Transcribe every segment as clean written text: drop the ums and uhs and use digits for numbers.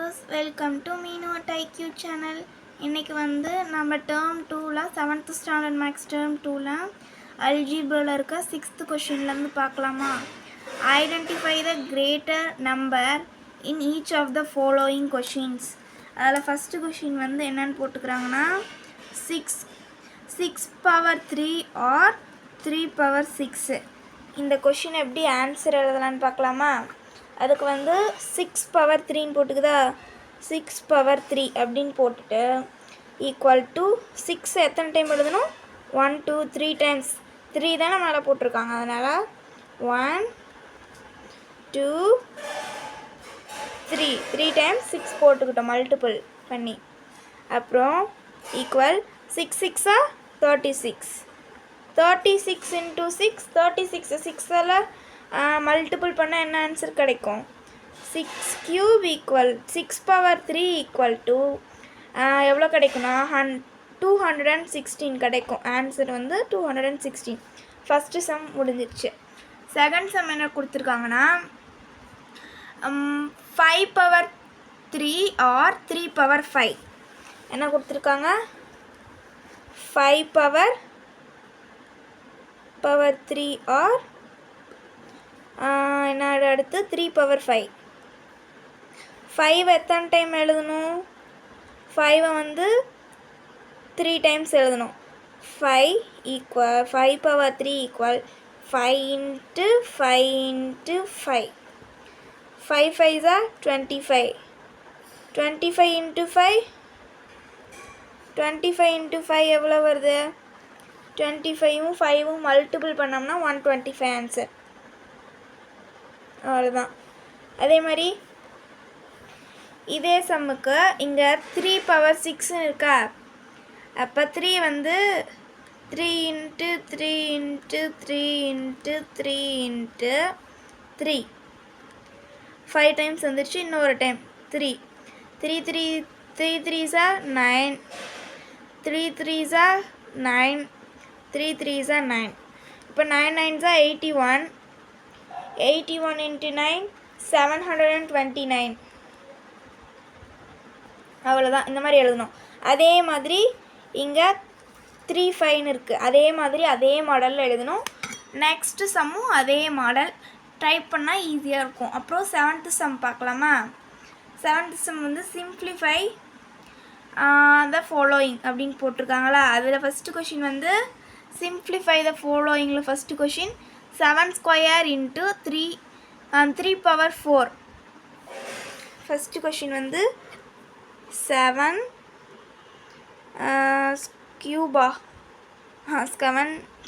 Viewers, welcome to மீனு டைக்யூ channel. இன்றைக்கி வந்து நம்ம டேர்ம் 2ல் 7th ஸ்டாண்டர்ட் மேக்ஸ் டேர்ம் 2ல் அல்ஜீப்ராவில் இருக்க 6th கொஷின்லேருந்து பார்க்கலாமா? Identify the greater number in each of the following questions. அதில் ஃபஸ்ட்டு கொஷின் வந்து என்னென்னு போட்டுக்கிறாங்கன்னா 6 பவர் 3 ஆர் 3 பவர் 6. இந்த கொஷின் எப்படி ஆன்சர் எழுதலான்னு பார்க்கலாமா? அதுக்கு வந்து 6 பவர் 3ன்னு போட்டுக்குதா, 6 பவர் 3 அப்படின்னு போட்டுட்டு ஈக்குவல் டு 6 எத்தனை டைம் எழுதணும்? 1 2 3 டைம்ஸ். 3 தானே மேலே போட்டிருக்காங்க, அதனால் 1 2 3 டைம்ஸ் 6 போட்டுக்கிட்டோம் மல்டிபிள் பண்ணி. அப்புறம் ஈக்குவல் 6 6 36. 36 இன்ட்டு 6, 36 6ஆல் மல்டிபிள் பண்ணால் என்ன ஆன்சர் கிடைக்கும்? 6 cube equal 6 power 3 equal to எவ்வளோ கிடைக்கும்னா 216 கிடைக்கும். ஆன்சர் வந்து 216. ஃபஸ்ட்டு சம் முடிஞ்சிருச்சு. செகண்ட் சம் என்ன கொடுத்துருக்காங்கன்னா 5 பவர் 3 ஆர் 3 பவர் 5. என்ன கொடுத்துருக்காங்க? 5 பவர் 3 ஆர் என்னோட அடுத்து 3 பவர் 5. 5 எத்தனை டைம் எழுதணும்? 5 வந்து 3 டைம்ஸ் எழுதணும். 5 power 3 equal 5 into 5 into 5. 5 5 25. 25 into 5, 25 into 5 எவ்வளோ வருது? 25ம் 5ம் மல்டிபிள் பண்ணோம்னா 125 ஆன்சர். அவ்வளோதான். அதே மாதிரி இதே சம்முக்கு இங்கே 3 பவர் 6 இருக்கா, அப்போ 3 வந்து 3 into 3 into 3 into 3 into 3 5 times வந்துடுச்சு. இன்னொரு டைம் 3 3 3 3 3s 9, 3 3s 9, 3 3s 9. இப்போ 9 9s 81. 81 into 9 729. அவ்வளோதான். இந்த மாதிரி எழுதணும். அதே மாதிரி இங்கே 3 5 இருக்குது. அதே மாதிரி அதே மாடலில் எழுதணும். நெக்ஸ்ட்டு சம்மும் அதே மாடல் டைப் பண்ணால் ஈஸியாக இருக்கும். அப்புறம் 7th சம் பார்க்கலாமா? 7th சம் வந்து சிம்ப்ளிஃபை த ஃபாலோயிங் அப்படின்னு போட்டிருக்காங்களா. அதில் ஃபஸ்ட்டு கொஷின் வந்து சிம்ப்ளிஃபை த ஃபாலோயிங்கில் first question 7 square into 3 power 4. First question வந்து 7 கியூபா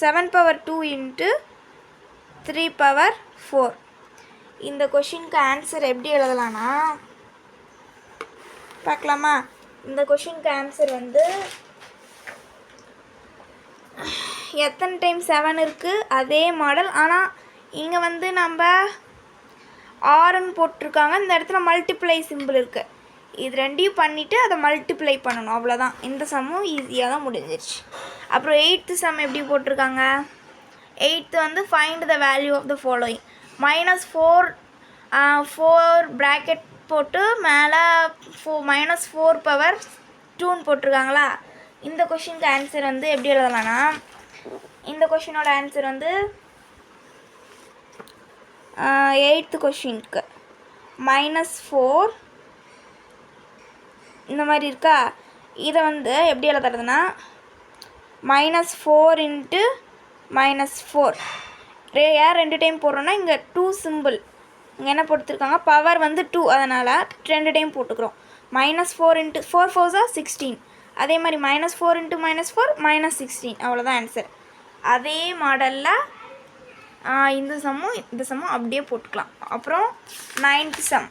7 பவர் 2 இன்ட்டு 3 பவர் 4. இந்த கொஷினுக்கு ஆன்சர் எப்படி எழுதலான்னா பார்க்கலாமா? இந்த கொஷினுக்கு ஆன்சர் வந்து எத்தனை டைம் 7 இருக்குது அதே மாடல். ஆனால் இங்கே வந்து நம்ம ஆர்ன்னு போட்டிருக்காங்க, இந்த இடத்துல மல்டிப்ளை சிம்பிள் இருக்குது. இது ரெண்டையும் பண்ணிவிட்டு அதை மல்டிப்ளை பண்ணணும். அவ்வளோதான். இந்த சம்மும் ஈஸியாக தான் முடிஞ்சிருச்சு. அப்புறம் 8th சம் எப்படி போட்டிருக்காங்க? 8th வந்து find the value of the following. -4 bracket போட்டு மேலே -4 பவர் 2ன்னு போட்டிருக்காங்களா. இந்த கொஷினுக்கு ஆன்சர் வந்து எப்படி எழுதலாம்னா, இந்த கொஷினோட ஆன்சர் வந்து 8th கொஷினுக்கு -4 இந்த மாதிரி இருக்கா. இதை வந்து எப்படி எழுதுறதுன்னா -4 இன்ட்டு -4. ஏன் 2 டைம் போடுறோன்னா இங்கே 2 சிம்பிள் இங்கே என்ன போட்டுருக்காங்க, பவர் வந்து 2, அதனால் 2 டைம் போட்டுக்கிறோம். -4 இன்ட்டு 4 4s 16. அதே மாதிரி -4 இன்ட்டு -4 -16. அவ்வளோதான் ஆன்சர். அதே மாடலில் இந்த சம்மும் அப்படியே போட்டுக்கலாம். அப்புறம் 9th சம்.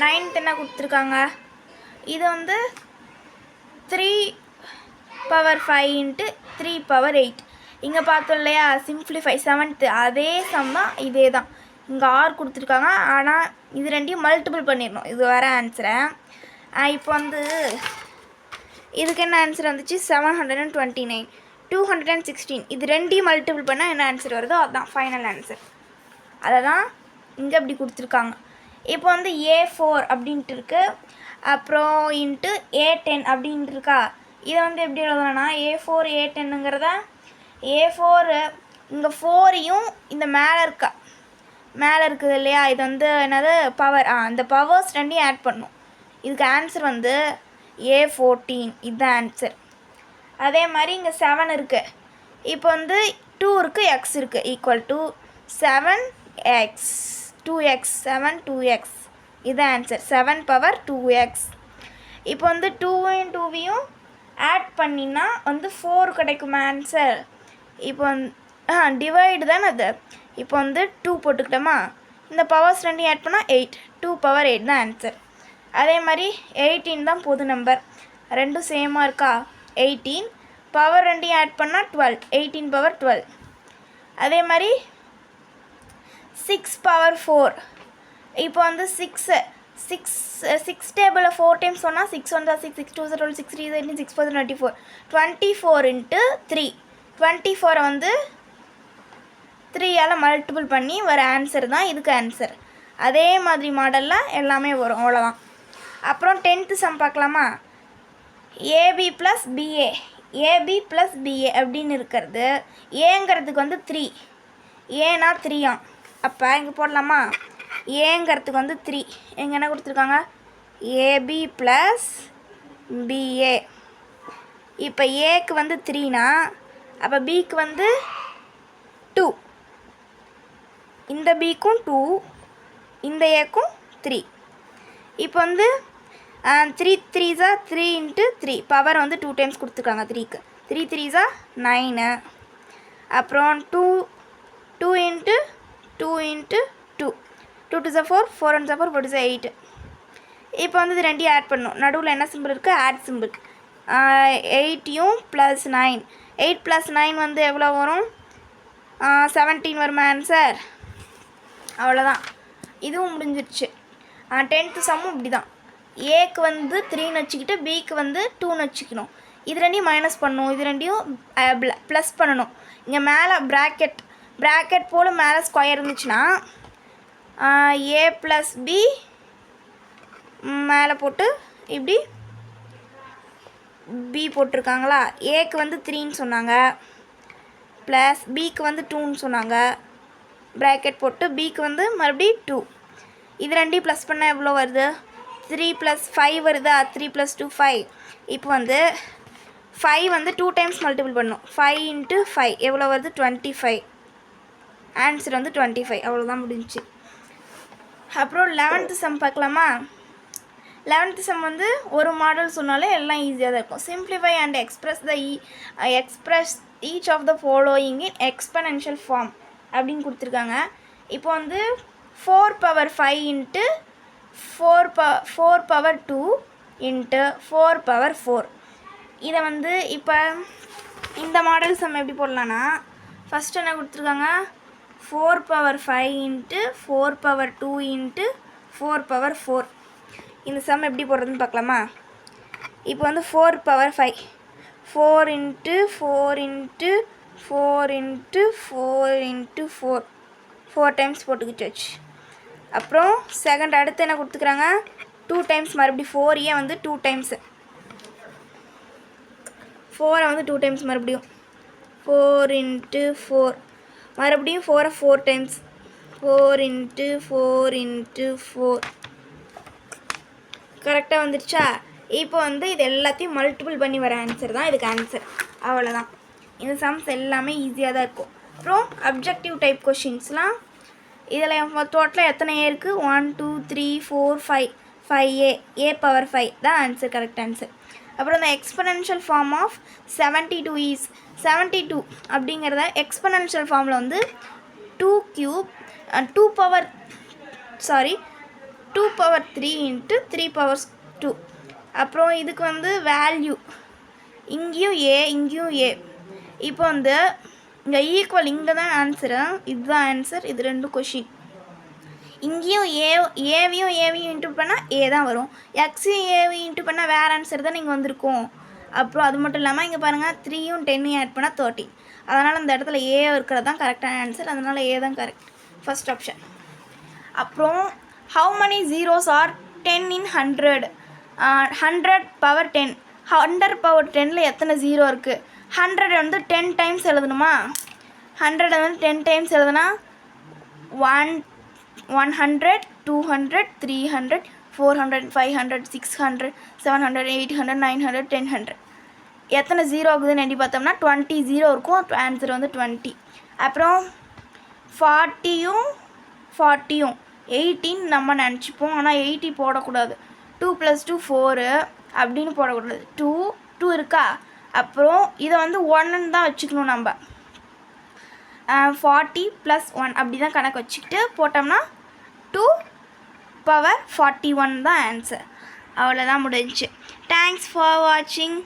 9th என்ன கொடுத்துருக்காங்க? இது வந்து 3 பவர் 5 இன்ட்டு 3 பவர் 8. இங்கே பார்த்தோம் இல்லையா, சிம்ப்ளிஃபை 7th அதே சம் தான், இதே தான். இங்கே ஆர் கொடுத்துருக்காங்க, ஆனால் இது ரெண்டையும் மல்டிபிள் பண்ணிடணும். இது வர ஆன்சரை இப்போ வந்து இதுக்கு என்ன ஆன்சர் வந்துச்சு? 729 216. இது ரெண்டையும் மல்டிபிள் பண்ணால் என்ன ஆன்சர் வருதோ அதுதான் ஃபைனல் ஆன்சர். அதை தான் இங்கே அப்படி கொடுத்துருக்காங்க. இப்போ வந்து A4 அப்படின்ட்டு இருக்குது. அப்புறம் இன்ட்டு A10 அப்படின்ட்டு இருக்கா. இதை வந்து எப்படி எழுதலாம்னா A4 A10ங்கிறத A4 இங்கே 4ஐயும் இந்த மேலே இருக்குது இல்லையா, இது வந்து என்னது பவர். இந்த பவர்ஸ் ரெண்டையும் ஆட் பண்ணும். இதுக்கு ஆன்சர் வந்து A14. இதுதான் ஆன்சர். அதே மாதிரி இங்கே 7 இருக்குது. இப்போ வந்து 2 இருக்குது, எக்ஸ் இருக்குது, equal to 7x 2x 7 2x. இதுதான் ஆன்சர் 7 பவர் 2x. இப்போ வந்து 2வையும் 2வையும் ஆட் பண்ணினா வந்து 4 கிடைக்கும் ஆன்சர். இப்போ வந்து டிவைடு தானே அது. இப்போ வந்து 2 போட்டுக்கிட்டோமா, இந்த பவர்ஸ் ரெண்டையும் ஆட் பண்ணால் 8 2 பவர் 8 தான் ஆன்சர். அதே மாதிரி 18 தான் பொது நம்பர், ரெண்டும் சேமாக இருக்கா. 18 பவர் ரெண்டையும் ஆட் பண்ணால் 12 18 பவர் 12. அதே மாதிரி 6 பவர் 4. இப்போ வந்து 6 டேபிளில் 4 டைம்ஸ் சொன்னால் 6 1 6 6 2 12 6 3 18 6 4 24 24 இன்ட்டு 3 24 வந்து 3ஆல் மல்டிபிள் பண்ணி வர ஆன்சர் தான் இதுக்கு ஆன்சர். அதே மாதிரி மாடலில் எல்லாமே வரும், அவ்வளோதான். அப்புறம் 10th சம் பார்க்கலாமா. A B plus B A A B plus B A அப்படின்னு இருக்கிறது. ஏங்கிறதுக்கு வந்து 3, ஏனா 3ஆம். அப்போ இங்கே போடலாமா, ஏங்கிறதுக்கு வந்து 3, எங்கே என்ன கொடுத்துருக்காங்க ஏபி ப்ளஸ் பிஏ. இப்போ ஏக்கு வந்து 3னா அப்போ பிக்கு வந்து 2, இந்த பிக்கும் 2, இந்த ஏக்கும் 3. இப்போ வந்து 3 3s 3 இன்ட்டு 3 பவர் வந்து 2 டைம்ஸ் கொடுத்துருக்காங்க 3க்கு. 3 3s 9. அப்புறம் 2 into 2 into 2 2 2s 4 4 1s 4 4 2s 8. இப்போ வந்து இது ரெண்டையும் ஆட் பண்ணணும். நடுவில் என்ன சிம்பிள் இருக்குது, ஆட் சிம்பிள். 8யும் ப்ளஸ் 9 8 ப்ளஸ் 9 வந்து எவ்வளோ வரும், 17 வருமா ஆன்சர். அவ்வளோதான், இதுவும் முடிஞ்சிடுச்சு. 10th சம்மும் இப்படி தான். ஏக்கு வந்து 3ன்னு வச்சுக்கிட்டு பிக்கு வந்து 2ன்னு வச்சுக்கணும். இது ரெண்டையும் மைனஸ் பண்ணணும், இது ரெண்டையும் ப்ளஸ் பண்ணணும். இங்கே மேலே ப்ராக்கெட் போல் மேலே ஸ்கொயர் இருந்துச்சுன்னா ஏ ப்ளஸ் பி மேலே போட்டு இப்படி பி போட்டிருக்காங்களா. ஏக்கு வந்து 3ன்னு சொன்னாங்க, ப்ளஸ் பிக்கு வந்து 2ன்னு சொன்னாங்க, ப்ராக்கெட் போட்டு பிக்கு வந்து மறுபடியும் 2. இது ரெண்டையும் ப்ளஸ் பண்ணால் எவ்வளோ வருது, 3 + 5 வருதா. 3 + 2 5. இப்போ வந்து 5 வந்து 2 டைம்ஸ் மல்டிபிள் பண்ணும். 5 இன்ட்டு 5 எவ்வளோ வருது 25. ஆன்சர் வந்து 25. அவ்வளோதான் முடிஞ்சிச்சு. அப்புறம் 11th சம் பார்க்கலாமா. 11th சம் வந்து ஒரு மாடல் சொன்னாலே எல்லாம் ஈஸியாக தான் இருக்கும். Simplify and express each of the following in exponential form அப்படின்னு கொடுத்துருக்காங்க. இப்போ வந்து 4 power 5 into 4 power 2 into 4 power 4. இதை வந்து இப்போ இந்த மாடல் சம் எப்படி போடலான்னா, ஃபஸ்ட்டு என்ன கொடுத்துருக்காங்க 4 power 5 into 4 power 2 into 4 power 4. இந்த சம் எப்படி போடுறதுன்னு பார்க்கலாமா. இப்போ வந்து 4 power 5 4 into 4 into 4 into 4 into 4 4 times போட்டுக்கிட்டு வச்சு. அப்புறம் செகண்ட் அடுத்து என்ன கொடுத்துக்கிறாங்க 2 டைம்ஸ், மறுபடியும் 4 வந்து 2 டைம்ஸு, 4 வந்து 2 டைம்ஸ், மறுபடியும் 4 இன்ட்டு 4, மறுபடியும் 4 டைம்ஸ், 4 இன்ட்டு 4 இன்ட்டு 4. கரெக்டாக வந்துடுச்சா. இப்போ வந்து இது எல்லாத்தையும் மல்டிபிள் பண்ணி வர ஆன்சர் தான் இதுக்கு ஆன்சர். அவ்வளோதான். இந்த சம்ஸ் எல்லாமே ஈஸியாக தான் இருக்கும். அப்புறம் அப்ஜெக்டிவ் டைப் கொஷின்ஸ்லாம் இதில் டோட்டலாக எத்தனை ஏ இருக்குது 1 2 3 4 5 5 ஏ பவர் 5 தான் ஆன்சர், கரெக்ட் ஆன்சர். அப்புறம் இந்த எக்ஸ்பனென்ஷியல் ஃபார்ம் ஆஃப் 72 இஸ் 72 அப்படிங்கிறத எக்ஸ்பனென்ஷியல் ஃபார்மில் வந்து 2 பவர் 3 இன்ட்டு 3 பவர் 2. அப்புறம் இதுக்கு வந்து வேல்யூ இங்கேயும் ஏ இங்கேயும் ஏ. இப்போ வந்து இங்கே ஈக்குவல், இங்கே தான் ஆன்சரு, இதுதான் ஆன்சர். இது ரெண்டும் கொஷின். இங்கேயும் ஏவியும் இன்ட்டு பண்ணால் ஏ தான் வரும், எக்ஸையும் ஏவியும் இன்ட்டு பண்ணால் வேறு ஆன்சர் தான் நீங்கள் வந்திருக்கும். அப்புறம் அது மட்டும் இல்லாமல் இங்கே பாருங்கள் 3யும் 10யும் ஆட் பண்ணால் 13. அதனால் இந்த இடத்துல ஏ இருக்கிறது தான் கரெக்டான ஆன்சர். அதனால் ஏ தான் கரெக்ட், ஃபஸ்ட் ஆப்ஷன். அப்புறம் how many zeros are 10 in 100? 100 power 10. 100 power 10ல் எத்தனை ஜீரோ இருக்குது? 100 வந்து 10 டைம்ஸ் எழுதணுமா? 100 வந்து 10 டைம்ஸ் எழுதுனா 100, 200, 300, 400, 500, 600, 700, 800, 900, 1000. எத்தனை ஜீரோ ஆகுதுன்னு எண்ணி பார்த்தோம்னா 20 ஜீரோ இருக்கும். ஆன்சர் வந்து 20. அப்புறம் 40யும் 18 நம்ம நினச்சிப்போம். ஆனால் 80 போடக்கூடாது. 2 + 2 4 அப்படின்னு போடக்கூடாது. 2 இருக்கா? அப்புறம் இதை வந்து 1ன்னு தான் வச்சுக்கணும் நம்ம. 40 + 1 அப்படி தான் கணக்கு வச்சுக்கிட்டு போட்டோம்னா 2 power 41 தான் ஆன்சர். அவ்வளோதான் முடிஞ்சிச்சு. தேங்க்ஸ் ஃபார் வாட்சிங்.